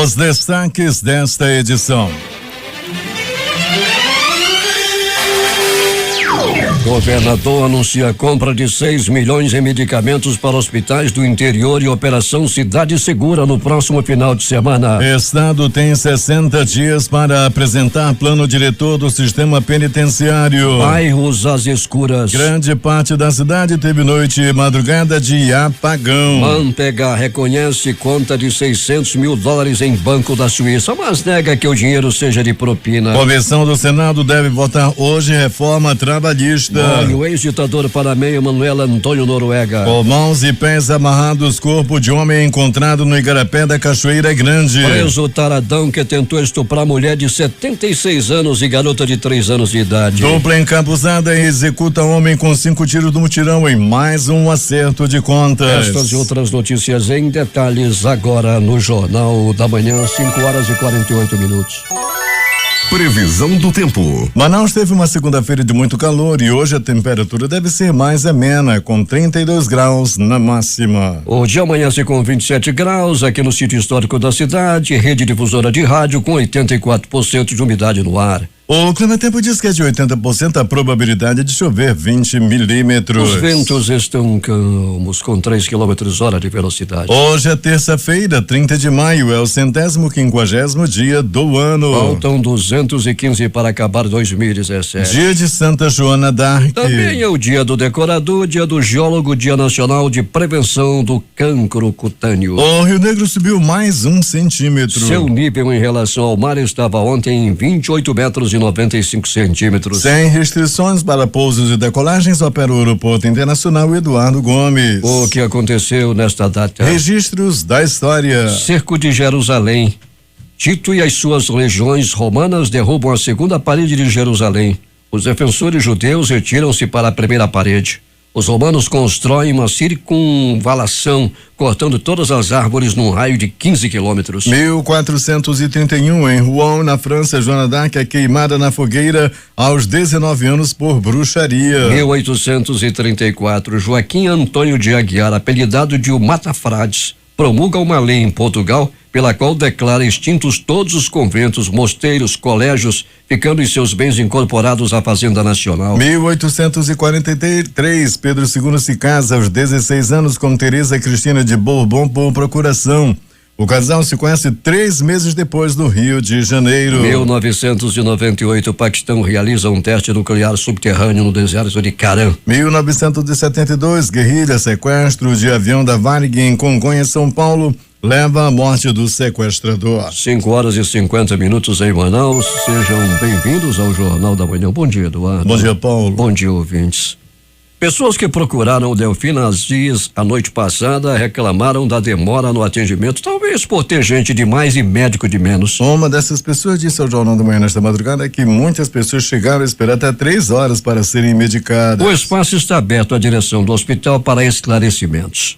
Os destaques desta edição. Governador anuncia a compra de 6 milhões em medicamentos para hospitais do interior e Operação Cidade Segura no próximo final de semana. Estado tem 60 dias para apresentar plano diretor do sistema penitenciário. Bairros às escuras. Grande parte da cidade teve noite e madrugada de apagão. Manteiga reconhece conta de $600 mil em banco da Suíça, mas nega que o dinheiro seja de propina. Comissão do Senado deve votar hoje reforma trabalhista. Olha, o ex-ditador panameio Manuel Antônio Noruega. Com mãos e pés amarrados, corpo de homem encontrado no Igarapé da Cachoeira Grande. Preso taradão que tentou estuprar mulher de 76 anos e garota de 3 anos de idade. Dupla encapuzada executa homem com 5 tiros do mutirão em mais um acerto de contas. Estas e outras notícias em detalhes agora no Jornal da Manhã, 5:48. Previsão do tempo. Manaus teve uma segunda-feira de muito calor e hoje a temperatura deve ser mais amena, com 32 graus na máxima. O dia amanhece com 27 graus aqui no sítio histórico da cidade, rede difusora de rádio com 84% de umidade no ar. O clima-tempo diz que é de 80% a probabilidade de chover 20 milímetros. Os ventos estão calmos com 3 km/h de velocidade. Hoje é terça-feira, 30 de maio, é o 150º dia do ano. Faltam 215 para acabar 2017. Dia de Santa Joana d'Arc. Também é o dia do decorador, dia do geólogo, dia nacional de prevenção do cancro cutâneo. O Rio Negro subiu mais 1 centímetro. Seu nível em relação ao mar estava ontem em 28 metros e 95 centímetros. Sem restrições para pousos e decolagens, opera o Aeroporto Internacional Eduardo Gomes. O que aconteceu nesta data? Registros da história. Cerco de Jerusalém. Tito e as suas legiões romanas derrubam a segunda parede de Jerusalém. Os defensores judeus retiram-se para a primeira parede. Os romanos constroem uma circunvalação, cortando todas as árvores num raio de 15 quilômetros. 1431, em Rouen, na França, Joana d'Arc é queimada na fogueira aos 19 anos por bruxaria. 1834, Joaquim Antônio de Aguiar, apelidado de o Matafrades, promulga uma lei em Portugal pela qual declara extintos todos os conventos, mosteiros, colégios, ficando em seus bens incorporados à Fazenda Nacional. 1843, Pedro II se casa aos 16 anos com Teresa Cristina de Bourbon por procuração. O casal se conhece 3 meses depois do Rio de Janeiro. 1998, o Paquistão realiza um teste nuclear subterrâneo no deserto de Karã. 1972, guerrilha, sequestro de avião da Varig em Congonhas, São Paulo, leva à morte do sequestrador. 5:50 em Manaus. Sejam bem-vindos ao Jornal da Manhã. Bom dia, Eduardo. Bom dia, Paulo. Bom dia, ouvintes. Pessoas que procuraram o Delfina Aziz a noite passada reclamaram da demora no atendimento, talvez por ter gente demais e médico de menos. Uma dessas pessoas disse ao Jornal da Manhã nesta madrugada que muitas pessoas chegaram a esperar até 3 horas para serem medicadas. O espaço está aberto à direção do hospital para esclarecimentos.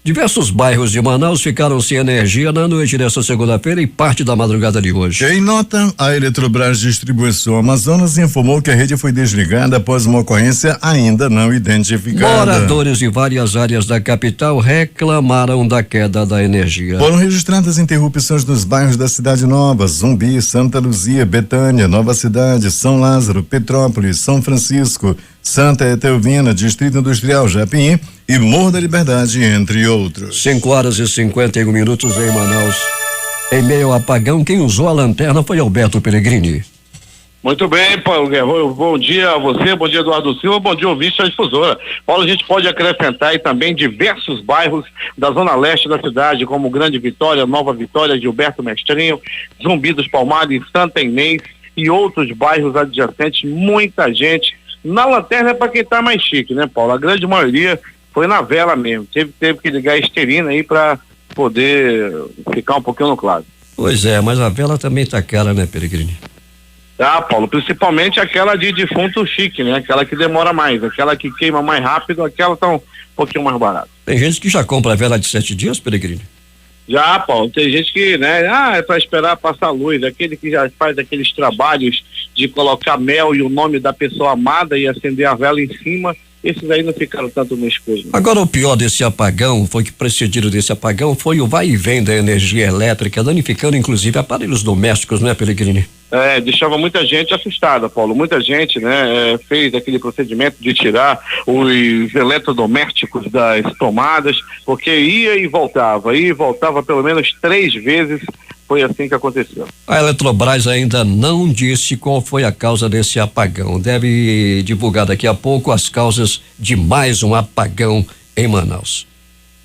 Diversos bairros de Manaus ficaram sem energia na noite desta segunda-feira e parte da madrugada de hoje. Em nota, a Eletrobras Distribuição Amazonas informou que a rede foi desligada após uma ocorrência ainda não identificada. Moradores de várias áreas da capital reclamaram da queda da energia. Foram registradas interrupções nos bairros da Cidade Nova, Zumbi, Santa Luzia, Betânia, Nova Cidade, São Lázaro, Petrópolis, São Francisco, Santa Etelvina, Distrito Industrial Japim e Morro da Liberdade, entre outros. 5:51 em Manaus. Em meio ao apagão, quem usou a lanterna foi Alberto Pellegrini. Muito bem, Paulo Guerreiro, bom dia a você, bom dia Eduardo Silva, bom dia ouvinte da difusora. Paulo, a gente pode acrescentar aí também diversos bairros da zona leste da cidade, como Grande Vitória, Nova Vitória, Gilberto Mestrinho, Zumbi dos Palmares, Santa Inês e outros bairros adjacentes, muita gente. Na lanterna é para quem tá mais chique, né, Paulo? A grande maioria foi na vela mesmo. Teve que ligar a esterina aí para poder ficar um pouquinho no claro. Pois é, mas a vela também tá cara, né, Pellegrini? Tá, Paulo, principalmente aquela de defunto chique, né? Aquela que demora mais, aquela que queima mais rápido, aquela tá um pouquinho mais barata. Tem gente que já compra a vela de 7 dias, Pellegrini? Já, Paulo, tem gente que, né, é para esperar passar a luz, aquele que já faz aqueles trabalhos de colocar mel e o nome da pessoa amada e acender a vela em cima, esses aí não ficaram tanto no escuro. Agora, o pior desse apagão, foi que precedido desse apagão, foi o vai e vem da energia elétrica, danificando inclusive aparelhos domésticos, não é, Pellegrini? Deixava muita gente assustada, Paulo. Muita gente, fez aquele procedimento de tirar os eletrodomésticos das tomadas, porque ia e voltava pelo menos 3 vezes. Foi assim que aconteceu. A Eletrobras ainda não disse qual foi a causa desse apagão. Deve divulgar daqui a pouco as causas de mais um apagão em Manaus.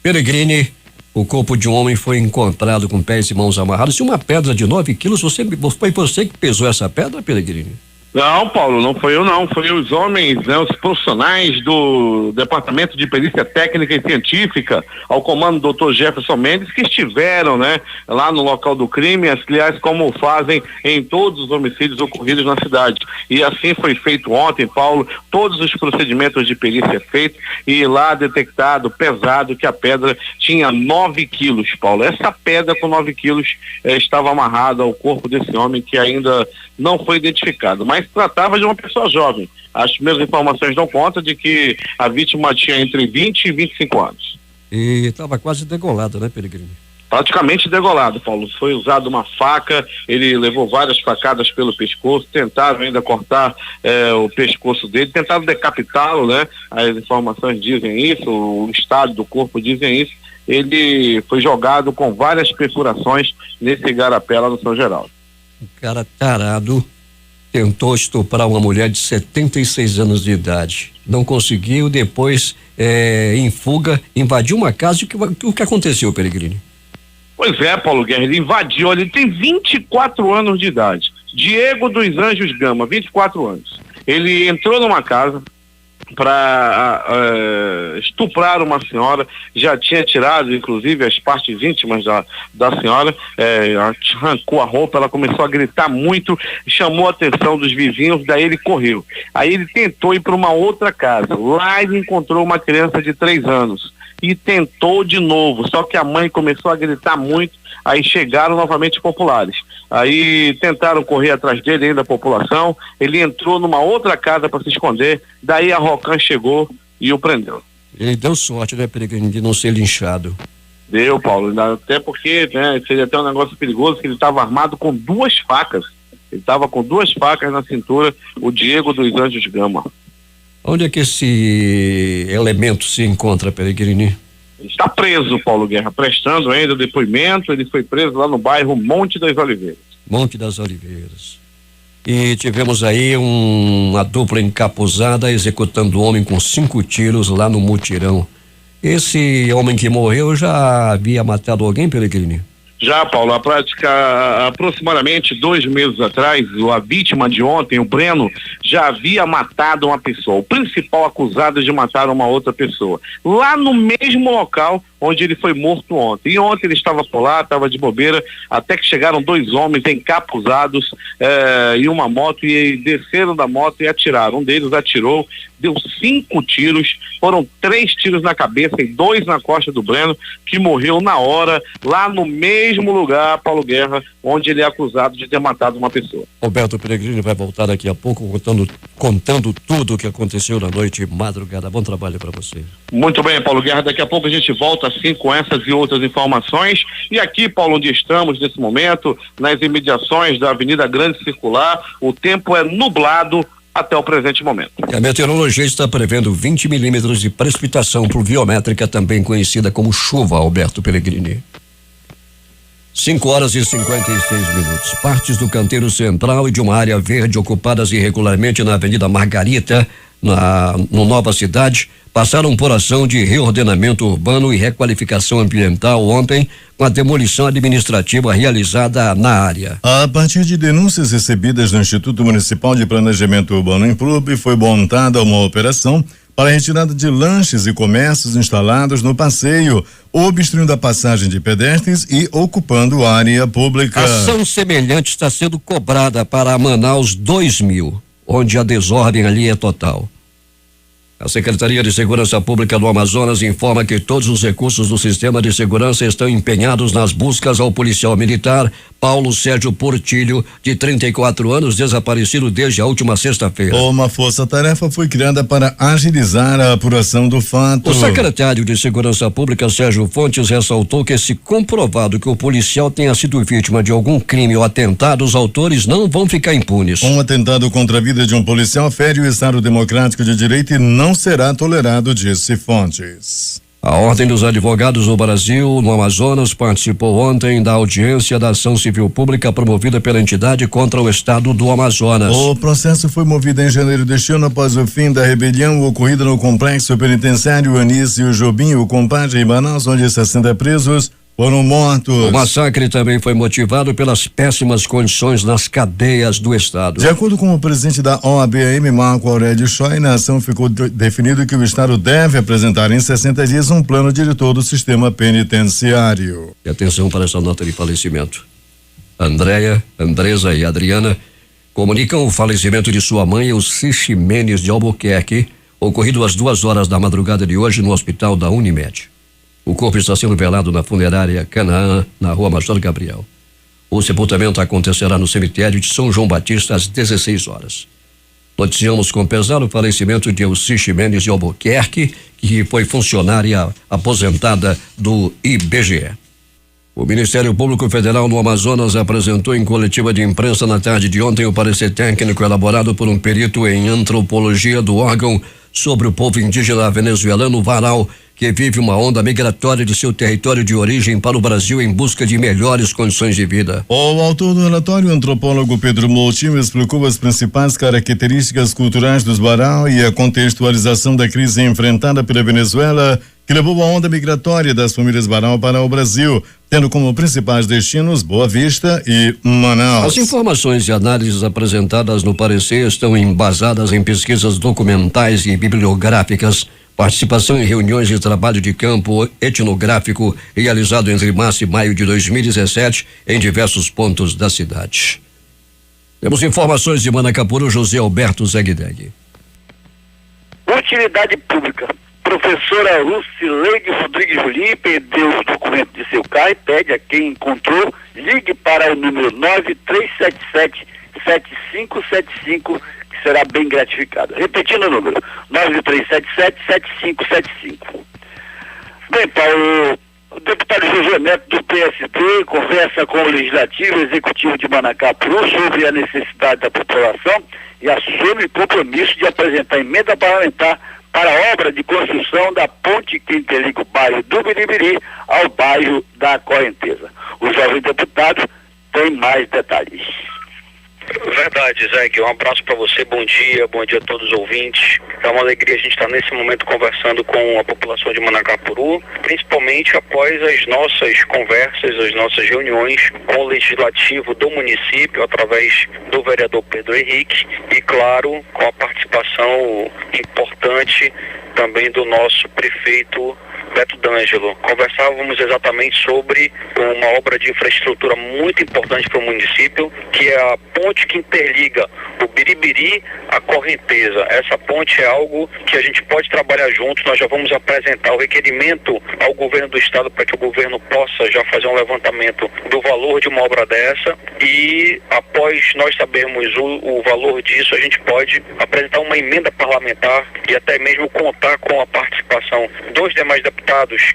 Pellegrini, o corpo de um homem foi encontrado com pés e mãos amarrados e uma pedra de 9 quilos. Foi você que pesou essa pedra, Pellegrini? Não, Paulo, não foi eu não, foi os homens, os profissionais do Departamento de Perícia Técnica e Científica, ao comando do Dr. Jefferson Mendes, que estiveram, lá no local do crime, aliás, como fazem em todos os homicídios ocorridos na cidade. E assim foi feito ontem, Paulo, todos os procedimentos de perícia feitos e lá detectado, pesado, que a pedra tinha 9 quilos, Paulo. Essa pedra com 9 quilos estava amarrada ao corpo desse homem que ainda não foi identificado, mas tratava de uma pessoa jovem. As primeiras informações dão conta de que a vítima tinha entre 20 e 25 anos. E estava quase degolado, né, Pellegrini? Praticamente degolado, Paulo. Foi usada uma faca, ele levou várias facadas pelo pescoço, tentaram ainda cortar o pescoço dele, tentaram decapitá-lo, As informações dizem isso, o estado do corpo dizem isso. Ele foi jogado com várias perfurações nesse igarapé lá no São Geraldo. O cara tarado tentou estuprar uma mulher de 76 anos de idade. Não conseguiu, depois, em fuga, invadiu uma casa. O que aconteceu, Pellegrini? Pois é, Paulo Guerra, ele invadiu, ele tem 24 anos de idade. Diego dos Anjos Gama, 24 anos. Ele entrou numa casa para estuprar uma senhora, já tinha tirado inclusive as partes íntimas da senhora, arrancou a roupa, ela começou a gritar muito, chamou a atenção dos vizinhos, daí ele correu. Aí ele tentou ir para uma outra casa, lá ele encontrou uma criança de 3 anos e tentou de novo, só que a mãe começou a gritar muito, aí chegaram novamente populares. Aí tentaram correr atrás dele ainda a população, ele entrou numa outra casa para se esconder, daí a Rocan chegou e o prendeu. Ele deu sorte, né, Pellegrini, de não ser linchado. Deu, Paulo, até porque, seria até um negócio perigoso, que ele estava armado com 2 facas. Ele estava com 2 facas na cintura, o Diego dos Anjos Gama. Onde é que esse elemento se encontra, Pellegrini? Ele está preso, Paulo Guerra, prestando ainda depoimento. Ele foi preso lá no bairro Monte das Oliveiras. Monte das Oliveiras. E tivemos aí uma dupla encapuzada executando o homem com 5 tiros lá no mutirão. Esse homem que morreu já havia matado alguém, Pellegrini? Já, Paulo, a prática, aproximadamente 2 meses atrás, a vítima de ontem, o Breno, já havia matado uma pessoa, o principal acusado de matar uma outra pessoa, lá no mesmo local onde ele foi morto ontem. E ontem ele estava por lá, estava de bobeira, até que chegaram 2 homens encapuzados em uma moto e desceram da moto e atiraram. Um deles atirou, deu 5 tiros, foram 3 tiros na cabeça e 2 na costa do Breno, que morreu na hora, lá no mesmo lugar, Paulo Guerra, onde ele é acusado de ter matado uma pessoa. Roberto Pellegrini vai voltar daqui a pouco contando tudo o que aconteceu na noite e madrugada. Bom trabalho para você. Muito bem, Paulo Guerra, daqui a pouco a gente volta assim com essas e outras informações. E aqui, Paulo, onde estamos nesse momento, nas imediações da Avenida Grande Circular, o tempo é nublado até o presente momento. A meteorologia está prevendo 20 milímetros de precipitação pluviométrica, também conhecida como chuva, Alberto Pellegrini. 5h56. Partes do canteiro central e de uma área verde ocupadas irregularmente na Avenida Margarita, no Nova Cidade, passaram por ação de reordenamento urbano e requalificação ambiental ontem, com a demolição administrativa realizada na área. A partir de denúncias recebidas no Instituto Municipal de Planejamento Urbano Imprub, foi montada uma operação para a retirada de lanches e comércios instalados no passeio, obstruindo a passagem de pedestres e ocupando área pública. Ação semelhante está sendo cobrada para Manaus 2000, onde a desordem ali é total. A Secretaria de Segurança Pública do Amazonas informa que todos os recursos do sistema de segurança estão empenhados nas buscas ao policial militar Paulo Sérgio Portilho, de 34 anos, desaparecido desde a última sexta-feira. Uma força-tarefa foi criada para agilizar a apuração do fato. O secretário de Segurança Pública, Sérgio Fontes, ressaltou que, se comprovado que o policial tenha sido vítima de algum crime ou atentado, os autores não vão ficar impunes. Um atentado contra a vida de um policial fere o Estado Democrático de Direito e não será tolerado, disse Fontes. A Ordem dos Advogados do Brasil, no Amazonas, participou ontem da audiência da ação civil pública promovida pela entidade contra o Estado do Amazonas. O processo foi movido em janeiro deste ano após o fim da rebelião ocorrida no complexo penitenciário Anísio Jobim, o compadre em Manaus, onde 60 presos foram mortos. O massacre também foi motivado pelas péssimas condições nas cadeias do estado. De acordo com o presidente da OABM, Marco Aurélio Choi, na ação ficou definido que o estado deve apresentar em 60 dias um plano diretor do sistema penitenciário. E atenção para essa nota de falecimento. Andréia, Andresa e Adriana comunicam o falecimento de sua mãe, Elci Ximenes de Albuquerque, ocorrido às 2h da madrugada de hoje no hospital da Unimed. O corpo está sendo velado na funerária Canaã, na rua Major Gabriel. O sepultamento acontecerá no cemitério de São João Batista às 16h. Noticiamos com pesar o falecimento de Elci Ximenes de Albuquerque, que foi funcionária aposentada do IBGE. O Ministério Público Federal no Amazonas apresentou em coletiva de imprensa na tarde de ontem o parecer técnico elaborado por um perito em antropologia do órgão sobre o povo indígena venezuelano Varal, que vive uma onda migratória de seu território de origem para o Brasil em busca de melhores condições de vida. O autor do relatório, o antropólogo Pedro Moutinho, explicou as principais características culturais dos Varal e a contextualização da crise enfrentada pela Venezuela, que levou a onda migratória das famílias Varal para o Brasil, tendo como principais destinos Boa Vista e Manaus. As informações e análises apresentadas no parecer estão embasadas em pesquisas documentais e bibliográficas, participação em reuniões de trabalho de campo etnográfico realizado entre março e maio de 2017 em diversos pontos da cidade. Temos informações de Manacapuru, José Alberto Zegdeg. Utilidade pública. Professora Rucileide Rodrigues Julie perdeu os documentos de seu carro e pede a quem encontrou, ligue para o número 9377-7575, que será bem gratificado. Repetindo o número, 9377-7575. Bem, Paulo, o deputado José Neto do PSD conversa com o Legislativo e Executivo de Manacapuru sobre a necessidade da população e assume o compromisso de apresentar emenda parlamentar para a obra de construção da ponte que interliga o bairro do Biribiri ao bairro da Correnteza. O jovem deputado tem mais detalhes. Verdade, Zeg, um abraço para você, bom dia a todos os ouvintes. É uma alegria a gente estar nesse momento conversando com a população de Manacapuru, principalmente após as nossas conversas, as nossas reuniões com o legislativo do município, através do vereador Pedro Henrique e, claro, com a participação importante também do nosso prefeito Beto D'Angelo. Conversávamos exatamente sobre uma obra de infraestrutura muito importante para o município, que é a ponte que interliga o Biribiri à Correnteza. Essa ponte é algo que a gente pode trabalhar junto. Nós já vamos apresentar o requerimento ao governo do estado para que o governo possa já fazer um levantamento do valor de uma obra dessa, e após nós sabermos o valor disso, a gente pode apresentar uma emenda parlamentar e até mesmo contar com a participação dos demais deputados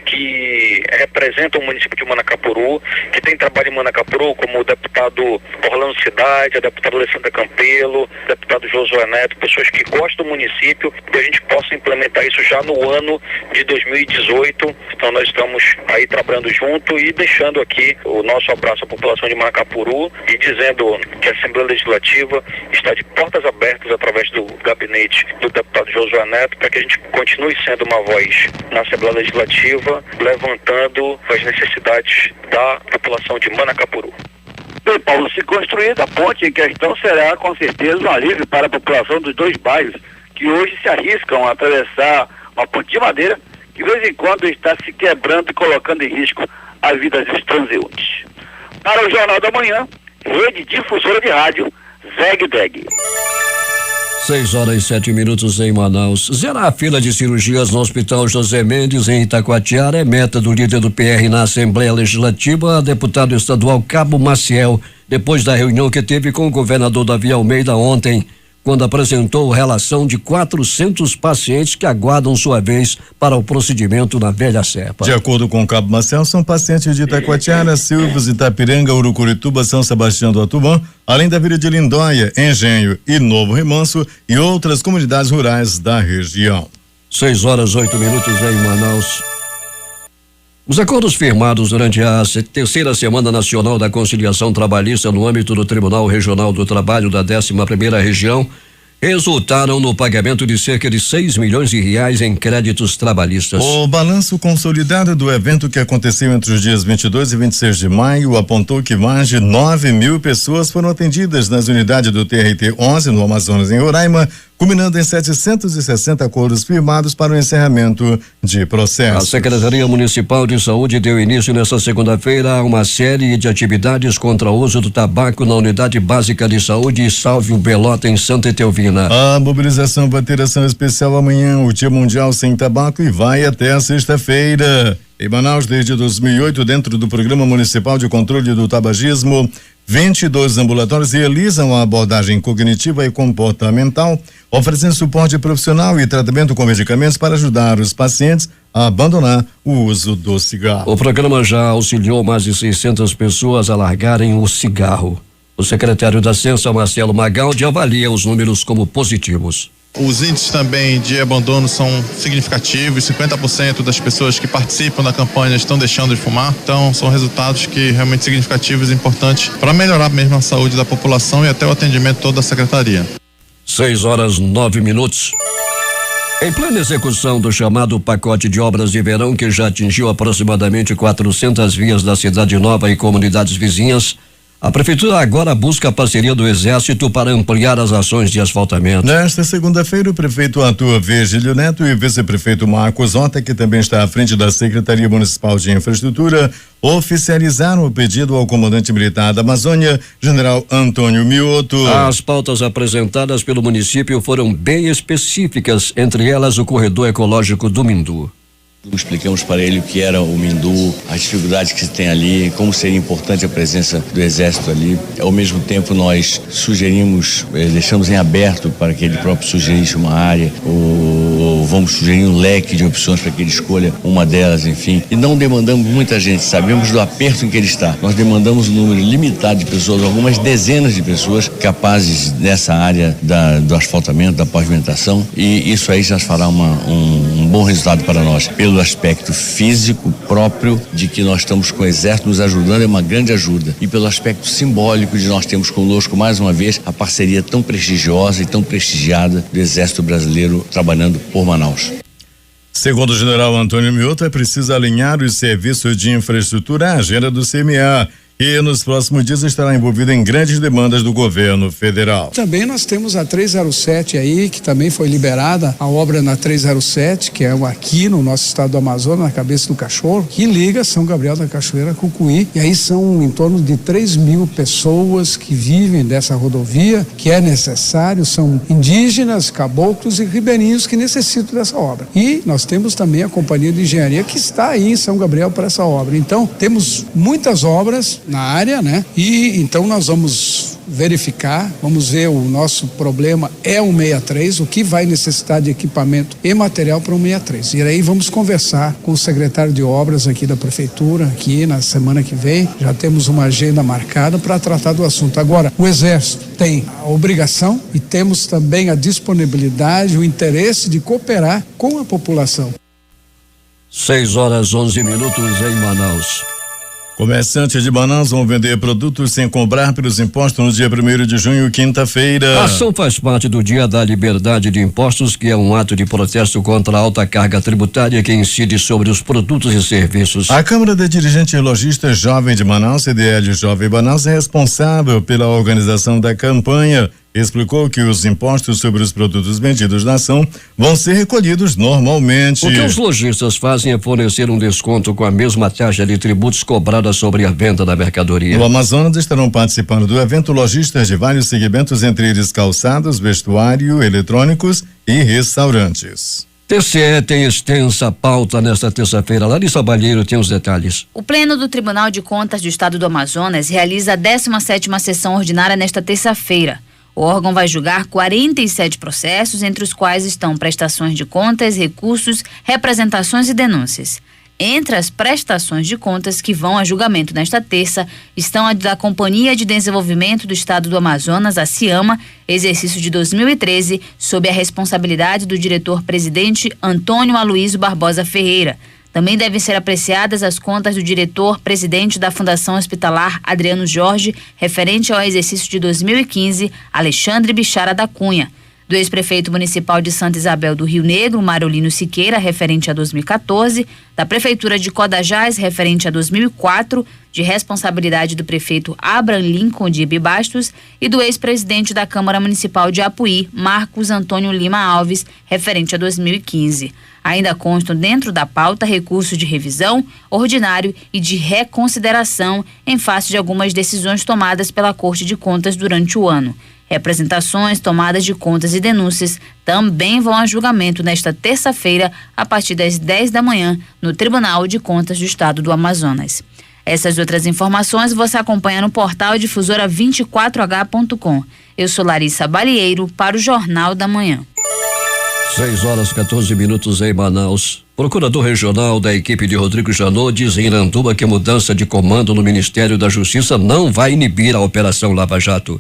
que representam o município de Manacapuru, que tem trabalho em Manacapuru, como o deputado Orlando Cidade, a deputada Alessandra Campelo, o deputado Josué Neto, pessoas que gostam do município, e a gente possa implementar isso já no ano de 2018. Então nós estamos aí trabalhando junto e deixando aqui o nosso abraço à população de Manacapuru e dizendo que a Assembleia Legislativa está de portas abertas através do gabinete do deputado Josué Neto, para que a gente continue sendo uma voz na Assembleia Legislativa, levantando as necessidades da população de Manacapuru. Bem, Paulo, se construída, a ponte em questão será com certeza um alívio para a população dos dois bairros, que hoje se arriscam a atravessar uma ponte de madeira que de vez em quando está se quebrando e colocando em risco a vida dos transeuntes. Para o Jornal da Manhã, Rede Difusora de Rádio, Zeg Deg. 6h07 em Manaus. Zerar a fila de cirurgias no Hospital José Mendes, em Itacoatiara, é meta do líder do PR na Assembleia Legislativa, deputado estadual Cabo Maciel, depois da reunião que teve com o governador Davi Almeida ontem, quando apresentou relação de 400 pacientes que aguardam sua vez para o procedimento na Velha Serpa. De acordo com o Cabo Maciel, são pacientes de Itacoatiara, Silves, Itapiranga, Urucurituba, São Sebastião do Atubã, além da Vila de Lindóia, Engenho e Novo Remanso e outras comunidades rurais da região. 6h08 em Manaus. Os acordos firmados durante a terceira Semana Nacional da Conciliação Trabalhista no âmbito do Tribunal Regional do Trabalho da 11ª Região resultaram no pagamento de cerca de 6 milhões de reais em créditos trabalhistas. O balanço consolidado do evento, que aconteceu entre os dias 22 e 26 de maio, apontou que mais de 9 mil pessoas foram atendidas nas unidades do TRT 11 no Amazonas, em Roraima, culminando em 760 acordos firmados para o encerramento de processos. A Secretaria Municipal de Saúde deu início nesta segunda-feira a uma série de atividades contra o uso do tabaco na Unidade Básica de Saúde Salve o Belota, em Santa Etelvina. A mobilização vai ter ação especial amanhã, o Dia Mundial Sem Tabaco, e vai até a sexta-feira. Em Manaus, desde 2008, dentro do Programa Municipal de Controle do Tabagismo, 22 ambulatórios realizam a abordagem cognitiva e comportamental, oferecendo suporte profissional e tratamento com medicamentos para ajudar os pacientes a abandonar o uso do cigarro. O programa já auxiliou mais de 600 pessoas a largarem o cigarro. O secretário da Ciência, Marcelo Magaldi, avalia os números como positivos. Os índices também de abandono são significativos, 50% das pessoas que participam da campanha estão deixando de fumar, então são resultados que realmente significativos e importantes para melhorar mesmo a saúde da população e até o atendimento todo da secretaria. 6h09. Em plena execução do chamado pacote de obras de verão, que já atingiu aproximadamente 400 vias da Cidade Nova e comunidades vizinhas, a Prefeitura agora busca a parceria do Exército para ampliar as ações de asfaltamento. Nesta segunda-feira, o prefeito Arthur Virgílio Neto e o vice-prefeito Marcos Ota, que também está à frente da Secretaria Municipal de Infraestrutura, oficializaram o pedido ao comandante militar da Amazônia, General Antônio Mioto. As pautas apresentadas pelo município foram bem específicas, entre elas o corredor ecológico do Mindu. Explicamos para ele o que era o Mindu, as dificuldades que se tem ali, como seria importante a presença do Exército ali. Ao mesmo tempo, nós sugerimos, deixamos em aberto para que ele próprio sugerisse uma área, ou vamos sugerir um leque de opções para que ele escolha uma delas, enfim. E não demandamos muita gente, sabemos do aperto em que ele está. Nós demandamos um número limitado de pessoas, algumas dezenas de pessoas capazes nessa área do asfaltamento, da pavimentação, e isso aí já fará um bom resultado para nós. Pelo aspecto físico próprio de que nós estamos com o Exército nos ajudando, é uma grande ajuda, e pelo aspecto simbólico de nós termos conosco mais uma vez a parceria tão prestigiosa e tão prestigiada do Exército Brasileiro trabalhando por Manaus. Segundo o general Antônio Mioto, é preciso alinhar os serviços de infraestrutura à agenda do CMA, e nos próximos dias estará envolvido em grandes demandas do governo federal. Também nós temos a 307 aí, que também foi liberada a obra na 307, que é aqui no nosso estado do Amazonas, na Cabeça do Cachorro, que liga São Gabriel da Cachoeira a Cucuí, e aí são em torno de 3 mil pessoas que vivem dessa rodovia, que é necessário, são indígenas, caboclos e ribeirinhos que necessitam dessa obra. E nós temos também a Companhia de Engenharia que está aí em São Gabriel para essa obra. Então, temos muitas obras na área, né? E então nós vamos verificar, vamos ver, o nosso problema é o 63, o que vai necessitar de equipamento e material para o 63. E aí vamos conversar com o secretário de obras aqui da prefeitura, aqui na semana que vem, já temos uma agenda marcada para tratar do assunto. Agora, o Exército tem a obrigação e temos também a disponibilidade, o interesse de cooperar com a população. 6h11 em Manaus. Comerciantes de Manaus vão vender produtos sem cobrar pelos impostos no dia 1º de junho, quinta-feira. A ação faz parte do Dia da Liberdade de Impostos, que é um ato de protesto contra a alta carga tributária que incide sobre os produtos e serviços. A Câmara de Dirigentes Lojistas Jovem de Manaus, CDL Jovem Manaus, é responsável pela organização da campanha explicou que os impostos sobre os produtos vendidos na ação vão ser recolhidos normalmente. O que os lojistas fazem é fornecer um desconto com a mesma taxa de tributos cobrada sobre a venda da mercadoria. No Amazonas estarão participando do evento lojistas de vários segmentos, entre eles calçados, vestuário, eletrônicos e restaurantes. TCE tem extensa pauta nesta terça-feira. Larissa Balheiro tem os detalhes. O Pleno do Tribunal de Contas do Estado do Amazonas realiza a 17ª sessão ordinária nesta terça-feira. O órgão vai julgar 47 processos, entre os quais estão prestações de contas, recursos, representações e denúncias. Entre as prestações de contas que vão a julgamento nesta terça estão a da Companhia de Desenvolvimento do Estado do Amazonas, a CIAMA, exercício de 2013, sob a responsabilidade do diretor-presidente Antônio Aloysio Barbosa Ferreira. Também devem ser apreciadas as contas do diretor-presidente da Fundação Hospitalar Adriano Jorge, referente ao exercício de 2015, Alexandre Bichara da Cunha. Do ex-prefeito municipal de Santa Isabel do Rio Negro, Marolino Siqueira, referente a 2014, da Prefeitura de Codajás, referente a 2004, de responsabilidade do prefeito Abraham Lincoln de Ibi Bastos, e do ex-presidente da Câmara Municipal de Apuí, Marcos Antônio Lima Alves, referente a 2015. Ainda constam dentro da pauta recursos de revisão, ordinário e de reconsideração em face de algumas decisões tomadas pela Corte de Contas durante o ano. Representações, tomadas de contas e denúncias também vão a julgamento nesta terça-feira, a partir das 10 da manhã, no Tribunal de Contas do Estado do Amazonas. Essas outras informações você acompanha no portal difusora24h.com. Eu sou Larissa Balieiro para o Jornal da Manhã. 6h14 em Manaus. Procurador regional da equipe de Rodrigo Janot diz em Iranduba que a mudança de comando no Ministério da Justiça não vai inibir a Operação Lava Jato.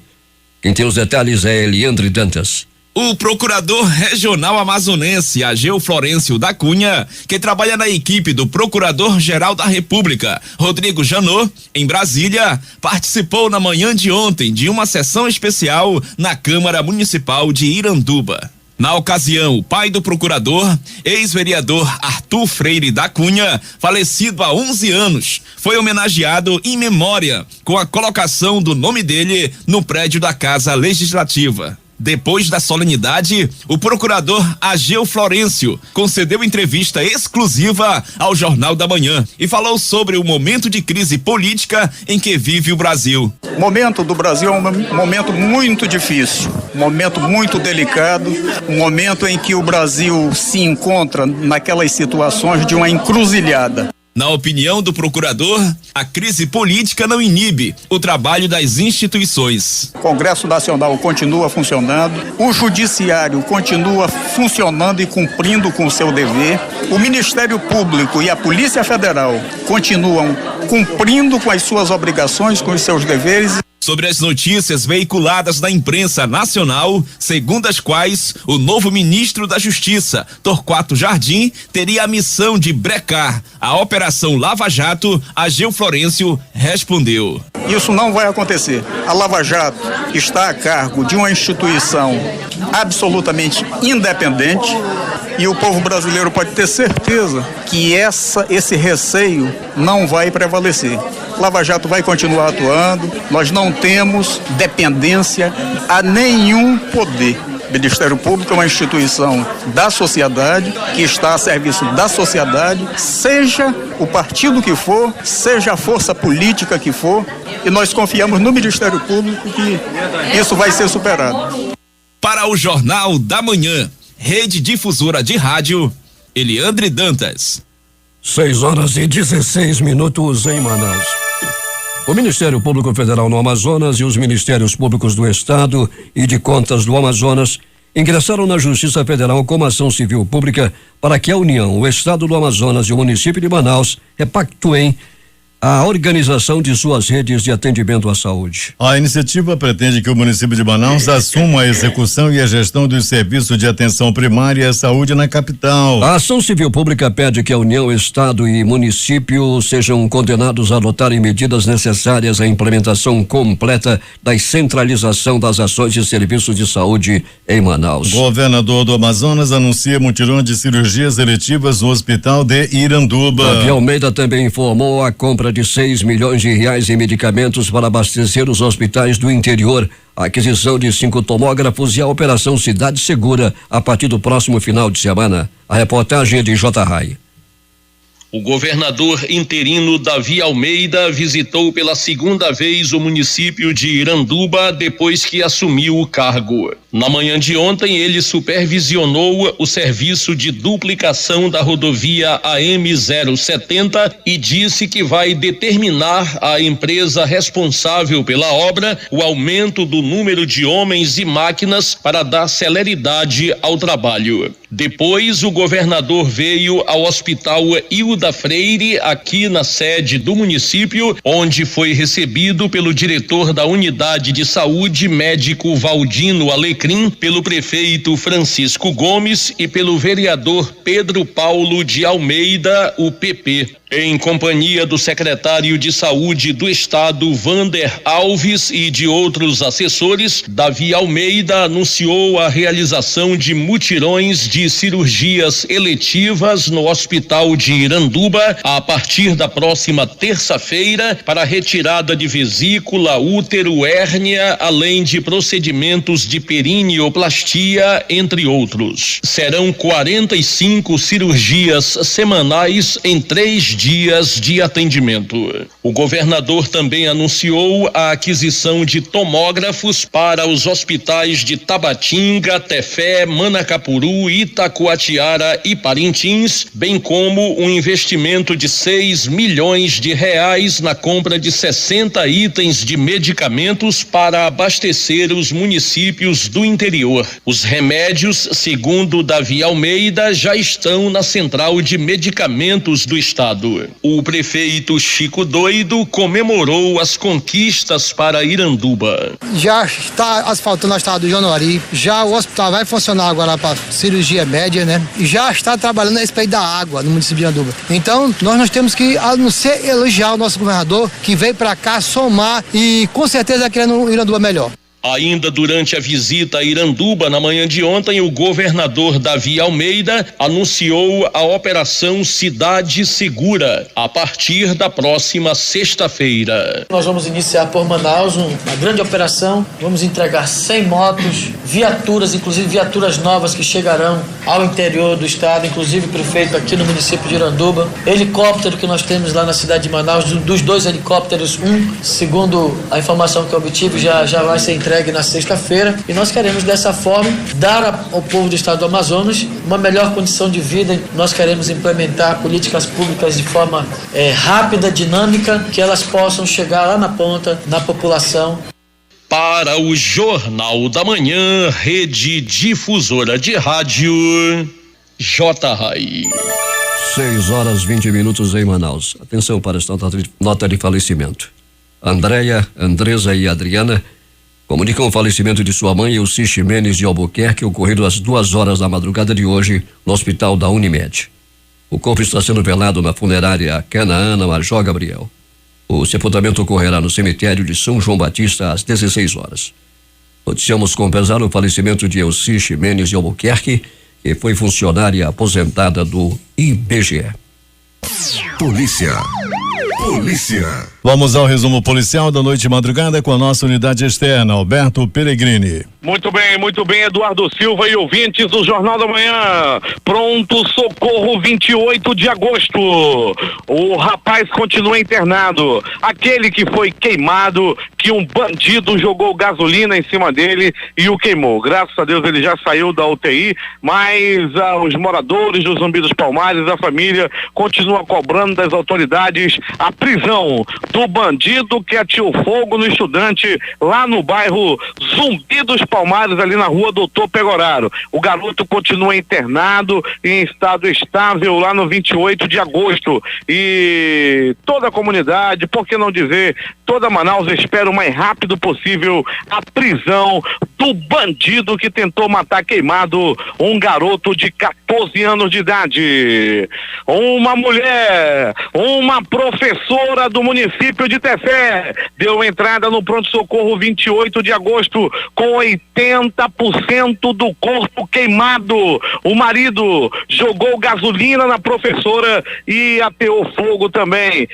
Quem tem os detalhes é Eliandre Dantas. O procurador regional amazonense, Ageu Florencio da Cunha, que trabalha na equipe do Procurador-Geral da República, Rodrigo Janot, em Brasília, participou na manhã de ontem de uma sessão especial na Câmara Municipal de Iranduba. Na ocasião, o pai do procurador, ex-vereador Arthur Freire da Cunha, falecido há 11 anos, foi homenageado em memória com a colocação do nome dele no prédio da Casa Legislativa. Depois da solenidade, o procurador Ageu Florencio concedeu entrevista exclusiva ao Jornal da Manhã e falou sobre o momento de crise política em que vive o Brasil. O momento do Brasil é um momento muito difícil, um momento muito delicado, um momento em que o Brasil se encontra naquelas situações de uma encruzilhada. Na opinião do procurador, a crise política não inibe o trabalho das instituições. O Congresso Nacional continua funcionando, o Judiciário continua funcionando e cumprindo com o seu dever, o Ministério Público e a Polícia Federal continuam cumprindo com as suas obrigações, com os seus deveres. Sobre as notícias veiculadas na imprensa nacional, segundo as quais o novo ministro da Justiça, Torquato Jardim, teria a missão de brecar a Operação Lava Jato, Ageu Florencio respondeu: Isso não vai acontecer. A Lava Jato está a cargo de uma instituição absolutamente independente e o povo brasileiro pode ter certeza que esse receio não vai prevalecer. Lava Jato vai continuar atuando, nós não temos dependência a nenhum poder. O Ministério Público é uma instituição da sociedade, que está a serviço da sociedade, seja o partido que for, seja a força política que for, e nós confiamos no Ministério Público que isso vai ser superado. Para o Jornal da Manhã, Rede Difusora de Rádio, Eliandre Dantas. 6h16 em Manaus. O Ministério Público Federal no Amazonas e os Ministérios Públicos do Estado e de Contas do Amazonas ingressaram na Justiça Federal com uma ação civil pública para que a União, o Estado do Amazonas e o município de Manaus repactuem a organização de suas redes de atendimento à saúde. A iniciativa pretende que o município de Manaus assuma a execução e a gestão dos serviços de atenção primária à saúde na capital. A ação civil pública pede que a União, Estado e município sejam condenados a adotarem medidas necessárias à implementação completa da descentralização das ações de serviços de saúde em Manaus. Governador do Amazonas anuncia mutirão de cirurgias eletivas no hospital de Iranduba. Davi Almeida também informou a compra compra de 6 milhões de reais em medicamentos para abastecer os hospitais do interior, a aquisição de 5 tomógrafos e a Operação Cidade Segura a partir do próximo final de semana. A reportagem é de J. Rai. O governador interino Davi Almeida visitou pela segunda vez o município de Iranduba depois que assumiu o cargo. Na manhã de ontem, ele supervisionou o serviço de duplicação da rodovia AM070 e disse que vai determinar à empresa responsável pela obra o aumento do número de homens e máquinas para dar celeridade ao trabalho. Depois, o governador veio ao Hospital Hilda Freire, aqui na sede do município, onde foi recebido pelo diretor da Unidade de Saúde, médico Valdino Alecrim, pelo prefeito Francisco Gomes e pelo vereador Pedro Paulo de Almeida, o PP. Em companhia do secretário de Saúde do Estado, Vander Alves, e de outros assessores, Davi Almeida anunciou a realização de mutirões de cirurgias eletivas no Hospital de Iranduba a partir da próxima terça-feira para retirada de vesícula, útero, hérnia, além de procedimentos de perineoplastia, entre outros. Serão 45 cirurgias semanais em 3 dias de atendimento. O governador também anunciou a aquisição de tomógrafos para os hospitais de Tabatinga, Tefé, Manacapuru, Itacoatiara e Parintins, bem como um investimento de 6 milhões de reais na compra de 60 itens de medicamentos para abastecer os municípios do interior. Os remédios, segundo Davi Almeida, já estão na Central de Medicamentos do Estado. O prefeito Chico Doido comemorou as conquistas para Iranduba. Já está asfaltando a estrada do Januari, já o hospital vai funcionar agora para cirurgia média, né? E já está trabalhando a respeito da água no município de Iranduba. Então, nós temos que, a não ser elogiar o nosso governador, que veio para cá somar e com certeza querendo um Iranduba melhor. Ainda durante a visita a Iranduba, na manhã de ontem, o governador Davi Almeida anunciou a Operação Cidade Segura a partir da próxima sexta-feira. Nós vamos iniciar por Manaus uma grande operação, vamos entregar 100 motos, viaturas, inclusive viaturas novas que chegarão ao interior do estado, inclusive o prefeito aqui no município de Iranduba, helicóptero que nós temos lá na cidade de Manaus, dos 2 helicópteros, segundo a informação que eu obtive, já vai ser entregue na sexta-feira, e nós queremos dessa forma dar ao povo do estado do Amazonas uma melhor condição de vida. Nós queremos implementar políticas públicas de forma rápida, dinâmica, que elas possam chegar lá na ponta, na população. Para o Jornal da Manhã, Rede Difusora de Rádio, J. Rai. 6h20 em Manaus. Atenção para esta nota de falecimento. Andréia, Andresa e Adriana comunicam o falecimento de sua mãe, Elci Ximenes de Albuquerque, ocorrido às 2h da madrugada de hoje no hospital da Unimed. O corpo está sendo velado na funerária Canaana Major Gabriel. O sepultamento ocorrerá no cemitério de São João Batista às 16h. Noticiamos com pesar o falecimento de Elci Ximenes de Albuquerque, que foi funcionária aposentada do IBGE. Polícia. Vamos ao resumo policial da noite e madrugada com a nossa unidade externa, Alberto Peregrini. Muito bem, Eduardo Silva e ouvintes do Jornal da Manhã. Pronto socorro, 28 de agosto. O rapaz continua internado. Aquele que foi queimado, que um bandido jogou gasolina em cima dele e o queimou. Graças a Deus ele já saiu da UTI, mas os moradores do Zumbi dos Palmares, a família, continua cobrando das autoridades a prisão do bandido que atirou fogo no estudante lá no bairro Zumbi dos Palmares, ali na rua Doutor Pegoraro. O garoto continua internado em estado estável lá no 28 de agosto. E toda a comunidade, por que não dizer, toda Manaus espera o mais rápido possível a prisão do bandido que tentou matar queimado um garoto de 14 anos de idade. Uma mulher, uma professora professora do município de Tefé deu entrada no pronto-socorro 28 de agosto com 80% do corpo queimado. O marido jogou gasolina na professora e ateou fogo também.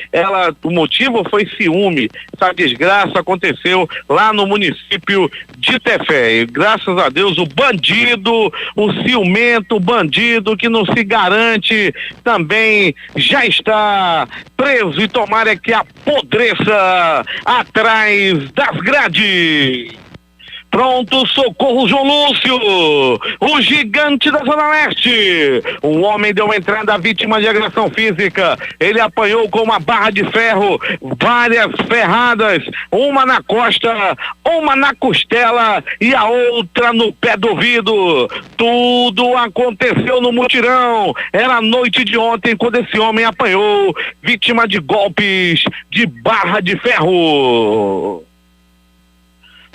O motivo foi ciúme. Essa desgraça aconteceu lá no município de Tefé. E graças a Deus o bandido, o ciumento, o bandido que não se garante, também já está preso e tomara que apodreça atrás das grades. Pronto, socorro João Lúcio, o gigante da Zona Leste. Um homem deu entrada à vítima de agressão física. Ele apanhou com uma barra de ferro, várias ferradas, uma na costa, uma na costela e a outra no pé do ouvido. Tudo aconteceu no mutirão. Era a noite de ontem quando esse homem apanhou, vítima de golpes de barra de ferro.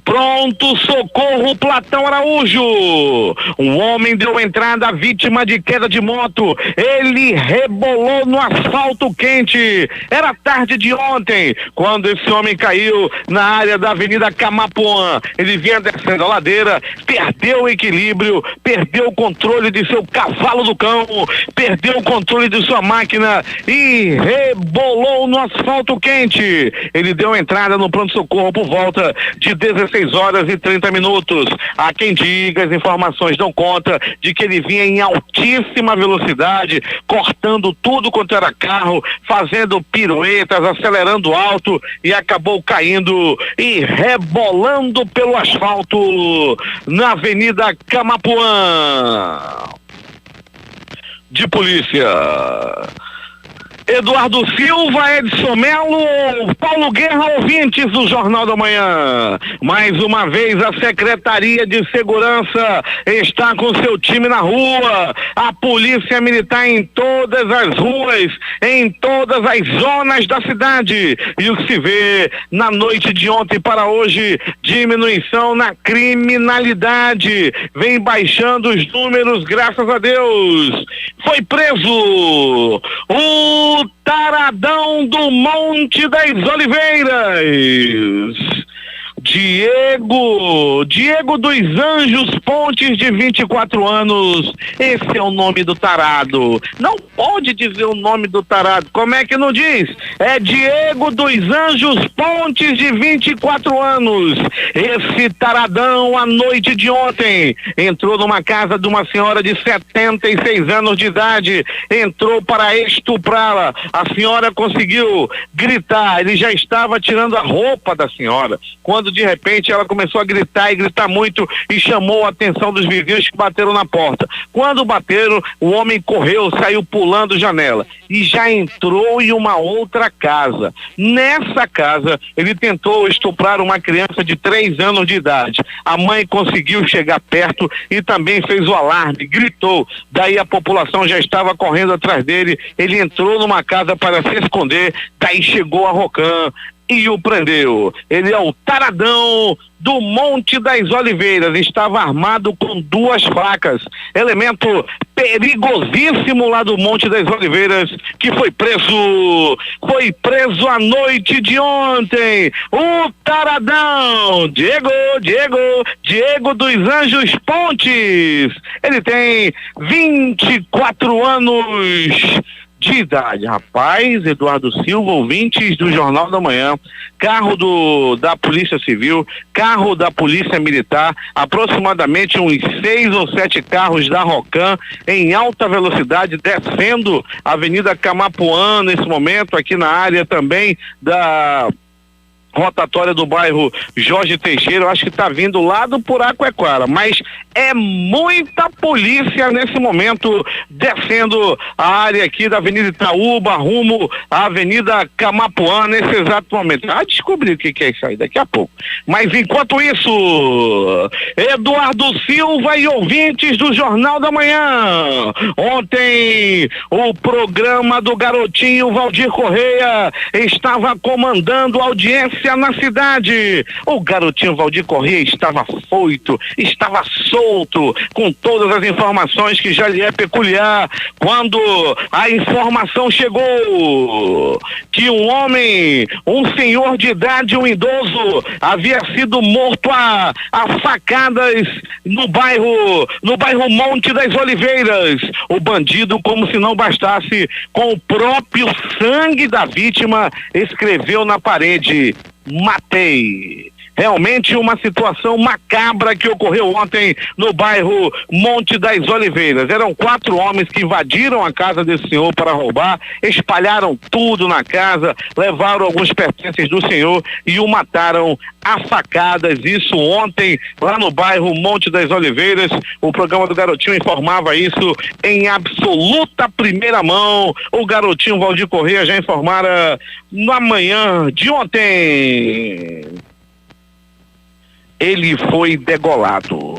Pronto, socorro Platão Araújo. Um homem deu entrada à vítima de queda de moto. Ele rebolou no asfalto quente. Era tarde de ontem, quando esse homem caiu na área da Avenida Camapuã. Ele vinha descendo a ladeira, perdeu o equilíbrio, perdeu o controle de seu cavalo do cão, perdeu o controle de sua máquina e rebolou no asfalto quente. Ele deu entrada no pronto-socorro por volta de 16 horas e 30 minutos. Há quem diga, as informações dão conta de que ele vinha em altíssima velocidade, cortando tudo quanto era carro, fazendo piruetas, acelerando alto e acabou caindo e rebolando pelo asfalto na Avenida Camapuã. De polícia. Eduardo Silva, Edson Melo, Paulo Guerra, ouvintes do Jornal da Manhã. Mais uma vez a Secretaria de Segurança está com seu time na rua. A Polícia Militar em todas as ruas, em todas as zonas da cidade. E o que se vê na noite de ontem para hoje, diminuição na criminalidade. Vem baixando os números, graças a Deus. Foi preso o taradão do Monte das Oliveiras, Diego dos Anjos Pontes, de 24 anos. Esse é o nome do tarado. Não pode dizer o nome do tarado. Como é que não diz? É Diego dos Anjos Pontes, de 24 anos. Esse taradão, à noite de ontem, entrou numa casa de uma senhora de 76 anos de idade. Entrou para estuprá-la. A senhora conseguiu gritar. Ele já estava tirando a roupa da senhora, quando de repente ela começou a gritar e gritar muito e chamou a atenção dos vizinhos que bateram na porta. Quando bateram, o homem correu, saiu pulando janela e já entrou em uma outra casa. Nessa casa, ele tentou estuprar uma criança de 3 anos de idade. A mãe conseguiu chegar perto e também fez o alarme, gritou. Daí a população já estava correndo atrás dele. Ele entrou numa casa para se esconder, daí chegou a Rocan e o prendeu. Ele é o taradão do Monte das Oliveiras. Estava armado com 2 facas. Elemento perigosíssimo lá do Monte das Oliveiras, que foi preso à noite de ontem. O taradão, Diego dos Anjos Pontes. Ele tem 24 anos de idade. Rapaz, Eduardo Silva, ouvintes do Jornal da Manhã, carro da Polícia Civil, carro da Polícia Militar, aproximadamente uns 6 ou 7 carros da Rocan em alta velocidade, descendo a Avenida Camapuã nesse momento, aqui na área também da rotatória do bairro Jorge Teixeira. Eu acho que está vindo lá do Puraquequara, mas é muita polícia nesse momento descendo a área aqui da Avenida Itaúba rumo à Avenida Camapuã nesse exato momento. Descobri o que é isso aí daqui a pouco. Mas enquanto isso, Eduardo Silva e ouvintes do Jornal da Manhã, ontem o programa do garotinho Valdir Correia estava comandando a audiência na cidade. O garotinho Valdir Correia estava foito, estava solto, solto, com todas as informações que já lhe é peculiar, quando a informação chegou que um homem, um senhor de idade, um idoso, havia sido morto a facadas no bairro Monte das Oliveiras. O bandido, como se não bastasse, com o próprio sangue da vítima, escreveu na parede: matei. Realmente uma situação macabra que ocorreu ontem no bairro Monte das Oliveiras. Eram 4 homens que invadiram a casa desse senhor para roubar, espalharam tudo na casa, levaram alguns pertences do senhor e o mataram a facadas. Isso ontem lá no bairro Monte das Oliveiras. O programa do Garotinho informava isso em absoluta primeira mão. O Garotinho Valdir Corrêa já informara na manhã de ontem. Ele foi degolado.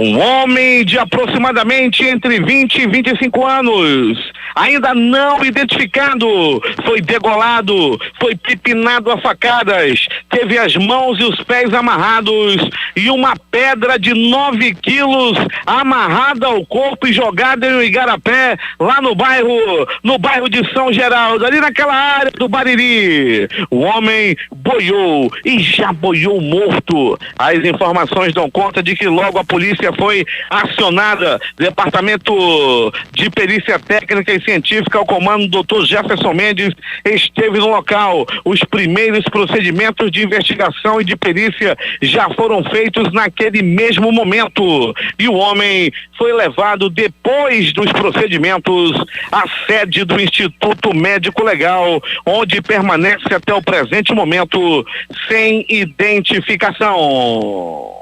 Um homem de aproximadamente entre 20 e 25 anos, ainda não identificado, foi degolado, foi pipinado a facadas, teve as mãos e os pés amarrados e uma pedra de 9 quilos amarrada ao corpo e jogada em um igarapé, lá no bairro de São Geraldo, ali naquela área do Bariri. O homem boiou e já boiou morto. As informações dão conta de que logo a polícia foi acionada. Departamento de Perícia Técnica e Científica, ao comando do Dr. Jefferson Mendes, esteve no local. Os primeiros procedimentos de investigação e de perícia já foram feitos naquele mesmo momento. E o homem foi levado, depois dos procedimentos, à sede do Instituto Médico Legal, onde permanece até o presente momento sem identificação.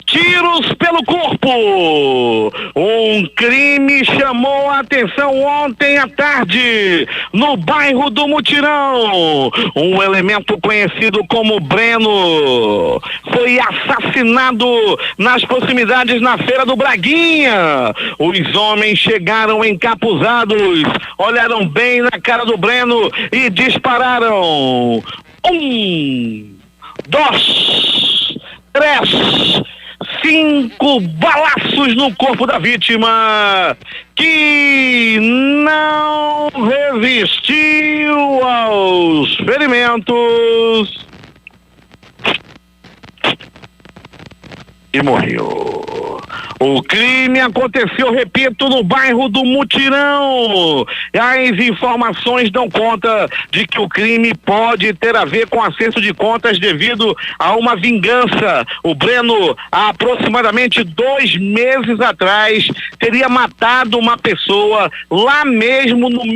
Tiros pelo corpo. Um crime chamou a atenção ontem à tarde no bairro do Mutirão. Um elemento conhecido como Breno foi assassinado nas proximidades na Feira do Braguinha. Os homens chegaram encapuzados, olharam bem na cara do Breno e dispararam. 1, 2, 3, 5 balaços no corpo da vítima, que não resistiu aos ferimentos e morreu. O crime aconteceu, repito, no bairro do Mutirão. As informações dão conta de que o crime pode ter a ver com acerto de contas devido a uma vingança. O Breno, há aproximadamente 2 meses atrás, teria matado uma pessoa lá mesmo no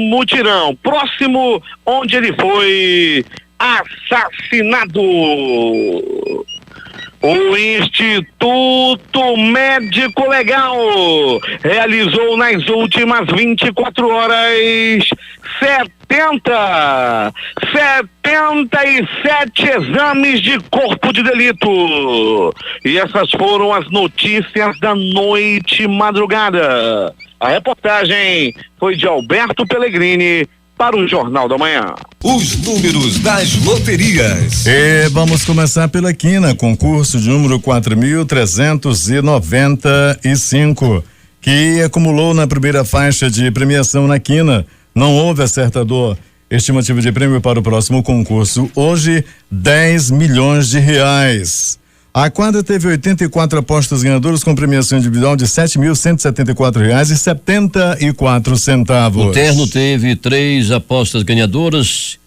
Mutirão, próximo onde ele foi assassinado. O Instituto Médico Legal realizou nas últimas 24 horas 77 exames de corpo de delito. E essas foram as notícias da noite madrugada. A reportagem foi de Alberto Pellegrini para o Jornal da Manhã. Os números das loterias. E vamos começar pela quina, concurso de número 4.395, que acumulou na primeira faixa de premiação na quina. Não houve acertador. Estimativa de prêmio para o próximo concurso hoje, 10 milhões de reais. A quadra teve 84 apostas ganhadoras com premiação individual de R$7.174,74. O terno teve 3 apostas ganhadoras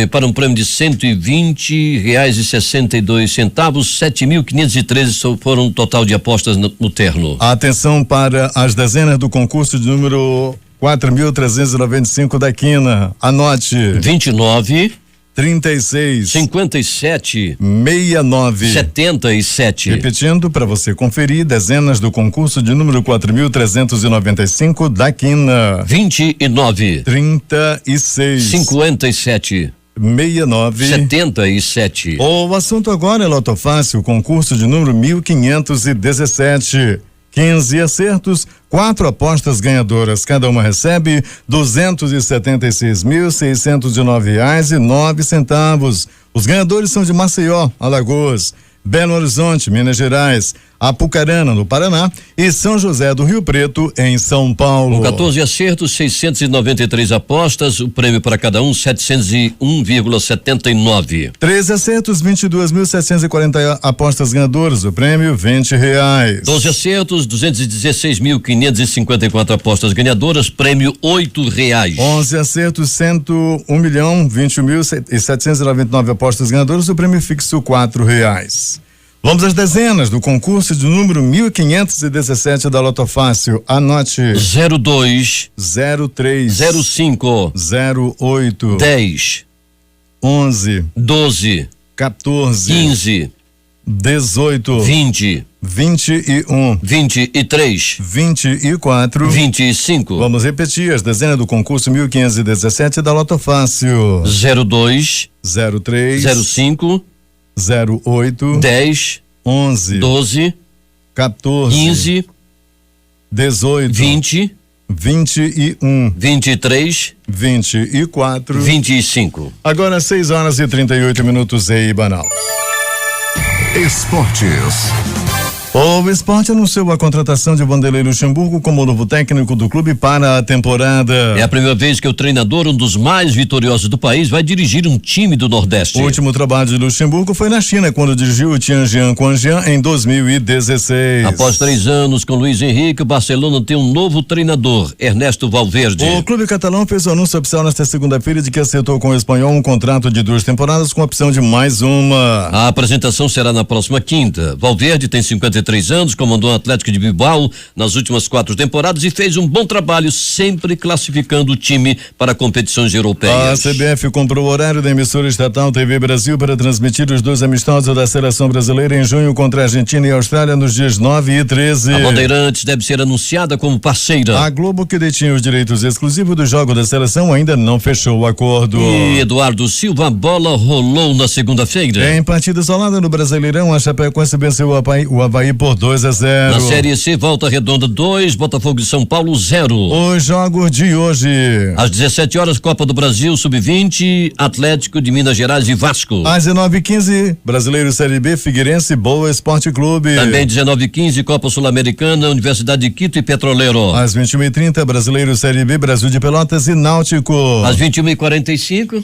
para um prêmio de R$120,62. 7.513 foram o total de apostas no terno. Atenção para as dezenas do concurso de número 4.395 da quina. Anote: 29, 36, 57, 69, 77. Repetindo para você conferir, dezenas do concurso de número 4.395 da quina: 29, 36, 57, 69, 77. O assunto agora é Loto Fácil, concurso de número 1517. 15 acertos 4 apostas ganhadoras. Cada uma recebe R$ 276.609,09. Os ganhadores são de Maceió, Alagoas, Belo Horizonte, Minas Gerais, Apucarana, no Paraná, e São José do Rio Preto, em São Paulo. Com 14 acertos, 693 apostas, o prêmio para cada um, 701,79. 13 acertos, 22.740 apostas ganhadoras, o prêmio R$20. 12 acertos, 216.554 apostas ganhadoras, prêmio R$8. 11 acertos, 101.020.799 apostas ganhadoras, o prêmio fixo R$4. Vamos às dezenas do concurso de número 1517 da Loto Fácil. Anote: 02, 03, 05, 08, 10, 11, 12, 14, 15, 18, 20, 21, 23, 24, 25. Vamos repetir as dezenas do concurso 1517 da Loto Fácil. 02, 03, 05, 08, 10, 11, 12, 14, 15, 18, 20, 21, 23, 24, 25. Agora 6h38 em Manaus. Esportes. O Sport anunciou a contratação de Vanderlei Luxemburgo como novo técnico do clube para a temporada. É a primeira vez que o treinador, um dos mais vitoriosos do país, vai dirigir um time do Nordeste. O último trabalho de Luxemburgo foi na China, quando dirigiu o Tianjin Quanjian em 2016. Após 3 anos com Luiz Henrique, o Barcelona tem um novo treinador, Ernesto Valverde. O clube catalão fez o anúncio oficial nesta segunda-feira de que aceitou com o espanhol um contrato de 2 temporadas com opção de mais uma. A apresentação será na próxima quinta. Valverde tem 53 anos, comandou o Atlético de Bilbao nas últimas 4 temporadas e fez um bom trabalho, sempre classificando o time para competições europeias. A CBF comprou o horário da emissora estatal TV Brasil para transmitir os 2 amistosos da seleção brasileira em junho contra a Argentina e a Austrália nos dias 9 e 13. A Bandeirantes deve ser anunciada como parceira. A Globo, que detinha os direitos exclusivos do jogo da seleção, ainda não fechou o acordo. E Eduardo Silva, a bola rolou na segunda-feira. Em partida isolada no Brasileirão, a Chapecoense venceu o Avaí por 2-0. Na Série C, Volta Redonda 2, Botafogo de São Paulo 0. Os jogos de hoje: às 17 horas, Copa do Brasil Sub-20, Atlético de Minas Gerais e Vasco. Às 19h15, Brasileiro Série B, Figueirense, Boa Esporte Clube. Também 19h15, Copa Sul-Americana, Universidade de Quito e Petroleiro. Às 21h30, Brasileiro Série B, Brasil de Pelotas e Náutico. Às 21h45,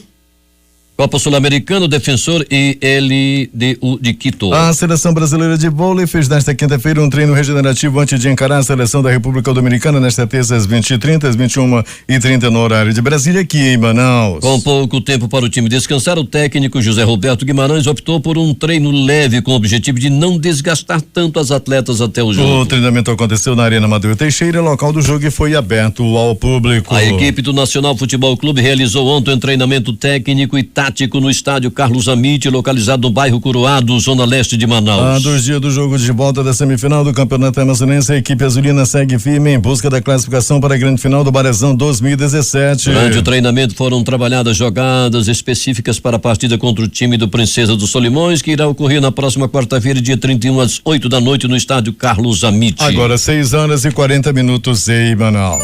Copa Sul-Americana, Defensor e LDU de Quito. A seleção brasileira de vôlei fez nesta quinta-feira um treino regenerativo antes de encarar a seleção da República Dominicana nesta terça às 20h30, às 21h30 no horário de Brasília, aqui em Manaus. Com pouco tempo para o time descansar, o técnico José Roberto Guimarães optou por um treino leve com o objetivo de não desgastar tanto as atletas até o jogo. O treinamento aconteceu na Arena Madureira Teixeira, local do jogo, e foi aberto ao público. A equipe do Nacional Futebol Clube realizou ontem um treinamento técnico e tático no estádio Carlos Amite, localizado no bairro Coroado, zona leste de Manaus. Há 2 dias do jogo de volta da semifinal do Campeonato Amazonense, a equipe azulina segue firme em busca da classificação para a grande final do Barezão 2017. Durante o treinamento foram trabalhadas jogadas específicas para a partida contra o time do Princesa dos Solimões, que irá ocorrer na próxima quarta-feira, dia 31 às 8 da noite no estádio Carlos Amite. Agora 6h40 em Manaus.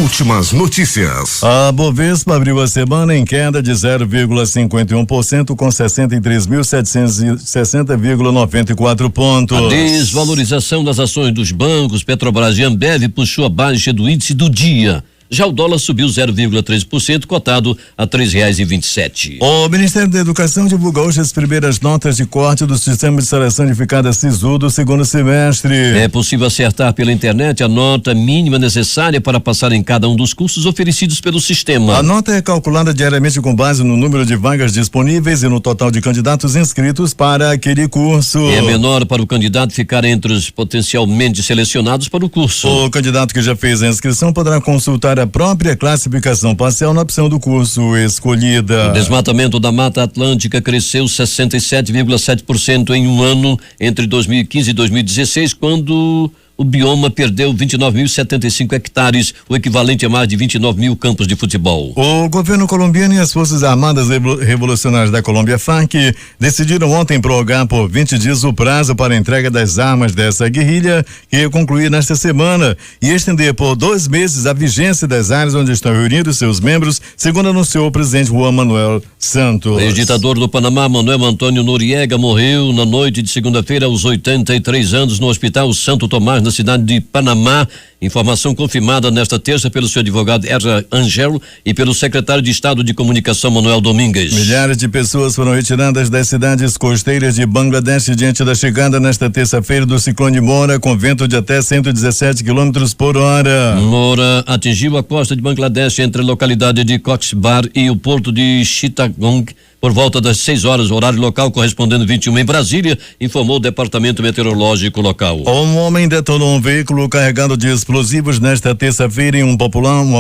Últimas notícias. A Bovespa abriu a semana em queda de 0,51% com 63.760,94 pontos. A desvalorização das ações dos bancos, Petrobras e Ambev puxou a baixa do índice do dia. Já o dólar subiu 0,3%, cotado a R$3,27. O Ministério da Educação divulgou hoje as primeiras notas de corte do Sistema de Seleção Unificada SISU do segundo semestre. É possível acertar pela internet a nota mínima necessária para passar em cada um dos cursos oferecidos pelo sistema. A nota é calculada diariamente com base no número de vagas disponíveis e no total de candidatos inscritos para aquele curso. É menor para o candidato ficar entre os potencialmente selecionados para o curso. O candidato que já fez a inscrição poderá consultar a própria classificação parcial na opção do curso escolhida. O desmatamento da Mata Atlântica cresceu 67,7% em um ano entre 2015 e 2016, quando o bioma perdeu 29.075 hectares, o equivalente a mais de 29 mil campos de futebol. O governo colombiano e as Forças Armadas Revolucionárias da Colômbia, FARC, decidiram ontem prorrogar por 20 dias o prazo para a entrega das armas dessa guerrilha, que ia concluir nesta semana, e estender por 2 meses a vigência das áreas onde estão reunidos seus membros, segundo anunciou o presidente Juan Manuel Santos. O ex-ditador do Panamá, Manuel Antônio Noriega, morreu na noite de segunda-feira aos 83 anos no Hospital Santo Tomás, na cidade de Panamá. Informação confirmada nesta terça pelo seu advogado Erra Angel e pelo secretário de Estado de Comunicação Manuel Domingues. Milhares de pessoas foram retiradas das cidades costeiras de Bangladesh diante da chegada nesta terça-feira do ciclone Moura, com vento de até 117 quilômetros por hora. Moura atingiu a costa de Bangladesh entre a localidade de Cox's Bazar e o porto de Chittagong por volta das 6 horas, horário local correspondendo 21 em Brasília, informou o departamento meteorológico local. Um homem detonou um veículo carregado de explosivos nesta terça-feira em uma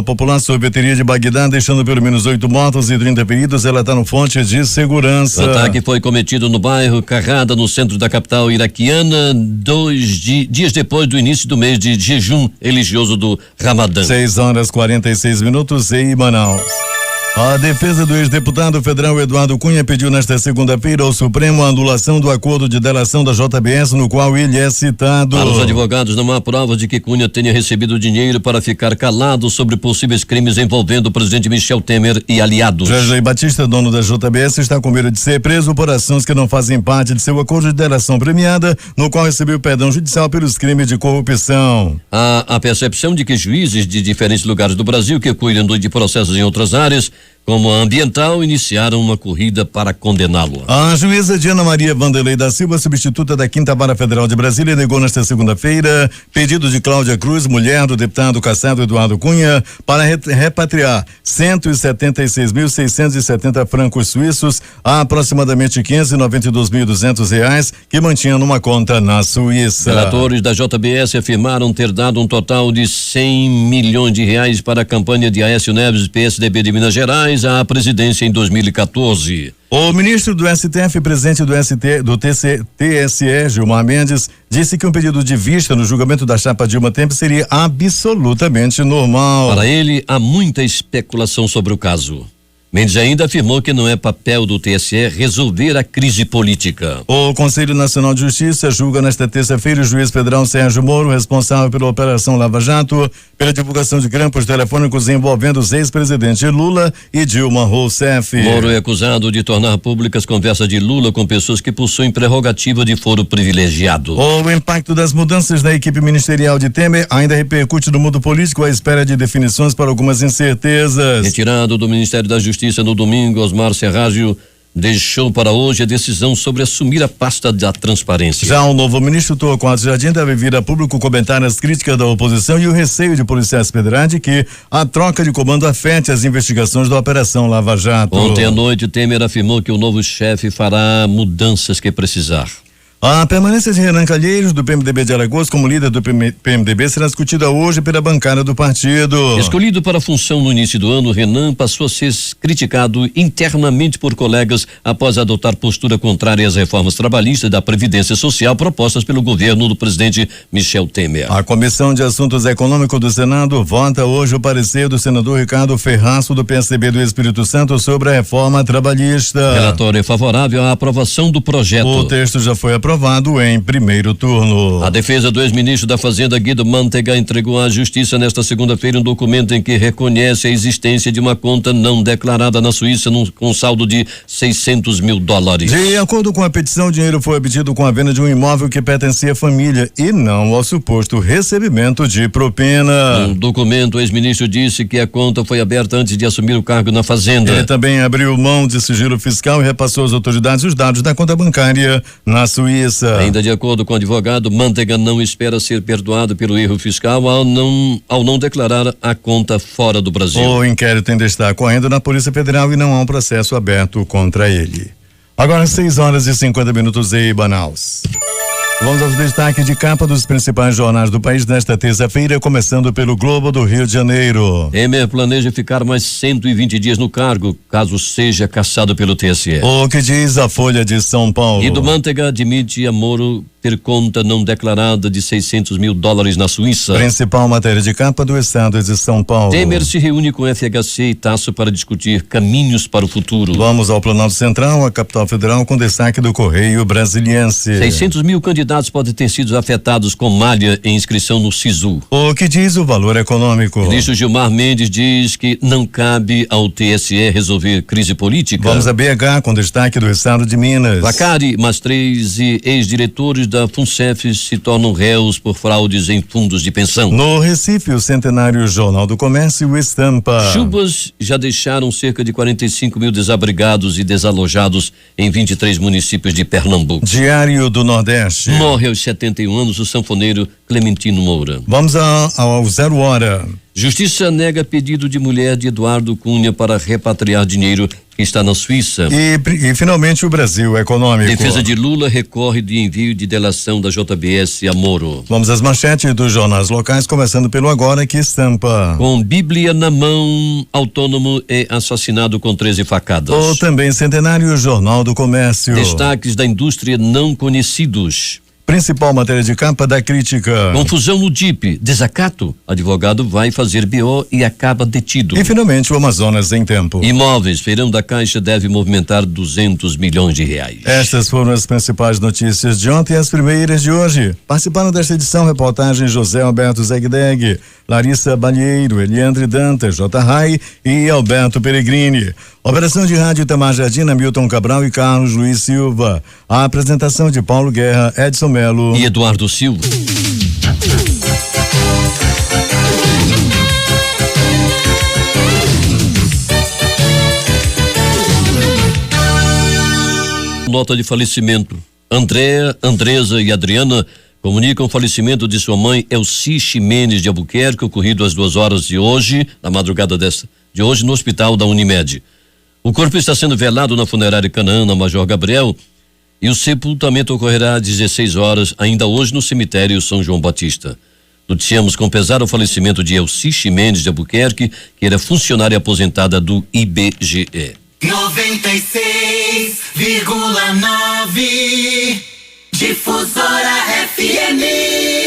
popular sorveteria de Bagdá, deixando pelo menos 8 mortos e 30 feridos, relataram fontes de segurança. O ataque foi cometido no bairro Carrada, no centro da capital iraquiana, 2 dias depois do início do mês de jejum religioso do Ramadã. 6h46 em Manaus. A defesa do ex-deputado federal Eduardo Cunha pediu nesta segunda-feira ao Supremo a anulação do acordo de delação da JBS, no qual ele é citado. Para os advogados, não há provas de que Cunha tenha recebido dinheiro para ficar calado sobre possíveis crimes envolvendo o presidente Michel Temer e aliados. Jorge Batista, dono da JBS, está com medo de ser preso por ações que não fazem parte de seu acordo de delação premiada, no qual recebeu perdão judicial pelos crimes de corrupção. Há a percepção de que juízes de diferentes lugares do Brasil que cuidam de processos em outras áreas, como a ambiental, iniciaram uma corrida para condená-lo. A juíza Diana Maria Vanderlei da Silva, substituta da 5ª Vara Federal de Brasília, negou nesta segunda-feira pedido de Cláudia Cruz, mulher do deputado cassado Eduardo Cunha, para repatriar 176.670 francos suíços, a aproximadamente R$592.200, que mantinha numa conta na Suíça. Relatores da JBS afirmaram ter dado um total de R$100 milhões para a campanha de Aécio Neves, PSDB de Minas Gerais, à presidência em 2014. O ministro do STF e presidente do TSE, Gilmar Mendes, disse que um pedido de vista no julgamento da chapa Dilma Temer seria absolutamente normal. Para ele, há muita especulação sobre o caso. Mendes ainda afirmou que não é papel do TSE resolver a crise política. O Conselho Nacional de Justiça julga nesta terça-feira o juiz federal Sérgio Moro, responsável pela Operação Lava Jato, pela divulgação de grampos telefônicos envolvendo os ex-presidentes Lula e Dilma Rousseff. Moro é acusado de tornar públicas conversas de Lula com pessoas que possuem prerrogativa de foro privilegiado. O impacto das mudanças da equipe ministerial de Temer ainda repercute no mundo político à espera de definições para algumas incertezas. Retirado do Ministério da Justiça no domingo, Osmar Serragio deixou para hoje a decisão sobre assumir a pasta da transparência. Já o novo ministro Torquato Jardim deve vir a público comentar as críticas da oposição e o receio de policiais federais de que a troca de comando afete as investigações da Operação Lava Jato. Ontem à noite, Temer afirmou que o novo chefe fará mudanças que precisar. A permanência de Renan Calheiros, do PMDB de Alagoas, como líder do PMDB, será discutida hoje pela bancada do partido. Escolhido para a função no início do ano, Renan passou a ser criticado internamente por colegas após adotar postura contrária às reformas trabalhistas da Previdência Social propostas pelo governo do presidente Michel Temer. A Comissão de Assuntos Econômicos do Senado vota hoje o parecer do senador Ricardo Ferraço, do PSDB do Espírito Santo, sobre a reforma trabalhista. O relatório é favorável à aprovação do projeto. O texto já foi aprovado em primeiro turno. A defesa do ex-ministro da Fazenda, Guido Mantega, entregou à Justiça nesta segunda-feira um documento em que reconhece a existência de uma conta não declarada na Suíça com saldo de $600 mil. De acordo com a petição, o dinheiro foi obtido com a venda de um imóvel que pertencia à família e não ao suposto recebimento de propina. No documento, o ex-ministro disse que a conta foi aberta antes de assumir o cargo na Fazenda. Ele também abriu mão de sigilo fiscal e repassou às autoridades os dados da conta bancária na Suíça. Ainda de acordo com o advogado, Mantega não espera ser perdoado pelo erro fiscal ao não declarar a conta fora do Brasil. O inquérito ainda está correndo na Polícia Federal e não há um processo aberto contra ele. Agora 6h50 em Manaus. Vamos aos destaques de capa dos principais jornais do país nesta terça-feira, começando pelo Globo do Rio de Janeiro. Temer planeja ficar mais 120 dias no cargo, caso seja cassado pelo TSE. O que diz a Folha de São Paulo? Guido Mantega admite a Moro ter conta não declarada de $600 mil na Suíça. Principal matéria de capa do Estado de São Paulo. Temer se reúne com FHC e Tasso para discutir caminhos para o futuro. Vamos ao Planalto Central, a capital federal, com destaque do Correio Brasiliense. 600 mil candidatos podem ter sido afetados com malha em inscrição no SISU. O que diz o valor econômico? O ministro Gilmar Mendes diz que não cabe ao TSE resolver crise política. Vamos a BH, com destaque do Estado de Minas. Vacari, mais 13 ex-diretores da FUNCEF se tornam réus por fraudes em fundos de pensão. No Recife, o centenário Jornal do Comércio estampa. Chuvas já deixaram cerca de 45 mil desabrigados e desalojados em 23 municípios de Pernambuco. Diário do Nordeste. Morre aos 71 anos o sanfoneiro Clementino Moura. Vamos ao 0 hora. Justiça nega pedido de mulher de Eduardo Cunha para repatriar dinheiro que está na Suíça. E finalmente o Brasil Econômico. Defesa de Lula recorre de envio de delação da JBS a Moro. Vamos às manchetes dos jornais locais, começando pelo Agora, que estampa. Com Bíblia na mão, autônomo é assassinado com 13 facadas. Ou também centenário Jornal do Comércio. Destaques da indústria não conhecidos. Principal matéria de capa da Crítica. Confusão no DIP, desacato, advogado vai fazer BO e acaba detido. E finalmente o Amazonas em Tempo. Imóveis, feirão da Caixa deve movimentar R$200 milhões. Estas foram as principais notícias de ontem e as primeiras de hoje. Participaram desta edição reportagem José Alberto Zegdeg, Larissa Balheiro, Eliandre Dantas, J. Rai e Alberto Peregrini. Operação de rádio Itamar Jardim, Milton Cabral e Carlos Luiz Silva. A apresentação de Paulo Guerra, Edson Melo e Eduardo Silva. Nota de falecimento. Andréa, Andresa e Adriana comunicam o falecimento de sua mãe Elci Ximenes de Albuquerque, ocorrido às 2h de hoje, na madrugada de hoje, no hospital da Unimed. O corpo está sendo velado na funerária Canaã, na Major Gabriel, e o sepultamento ocorrerá às 16h, ainda hoje, no cemitério São João Batista. Noticiamos com pesar o falecimento de Elci Ximenes de Albuquerque, que era funcionária aposentada do IBGE. 96,9 Difusora FM.